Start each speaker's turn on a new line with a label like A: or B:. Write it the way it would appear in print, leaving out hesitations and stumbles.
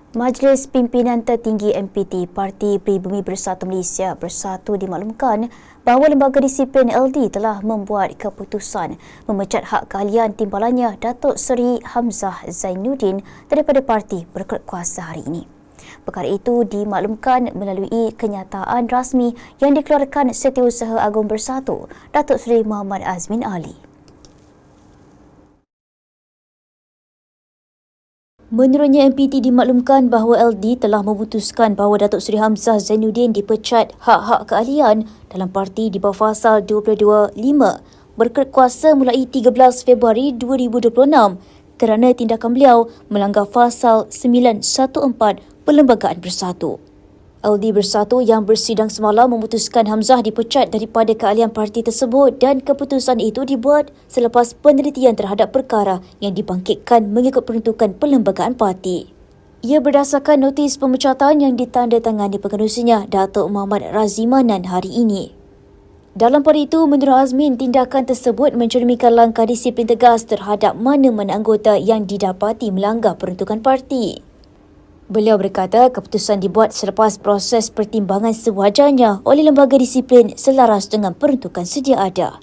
A: Majlis Pimpinan Tertinggi MPT Parti Pribumi Bersatu Malaysia Bersatu dimaklumkan bahawa Lembaga Disiplin LD telah membuat keputusan memecat hak keahlian timbalannya Datuk Seri Hamzah Zainuddin daripada parti berkuasa kuasa hari ini. Perkara itu dimaklumkan melalui kenyataan rasmi yang dikeluarkan Setiausaha Agung Bersatu Datuk Seri Muhammad Azmin Ali. Menurutnya, MPT dimaklumkan bahawa LD telah memutuskan bahawa Datuk Seri Hamzah Zainuddin dipecat hak-hak keahlian dalam parti di bawah Fasal 22(5) berkuasa kuasa mulai 13 Februari 2026 kerana tindakan beliau melanggar Fasal 914 Perlembagaan Bersatu. LD Bersatu yang bersidang semalam memutuskan Hamzah dipecat daripada keahlian parti tersebut dan keputusan itu dibuat selepas penelitian terhadap perkara yang dibangkitkan mengikut peruntukan Perlembagaan Parti. Ia berdasarkan notis pemecatan yang ditandatangani pengerusinya Datuk Muhammad Razimanan hari ini. Dalam pada itu, menurut Azmin, tindakan tersebut mencerminkan langkah disiplin tegas terhadap mana-mana anggota yang didapati melanggar peruntukan parti. Beliau berkata keputusan dibuat selepas proses pertimbangan sewajarnya oleh lembaga disiplin selaras dengan peruntukan sedia ada.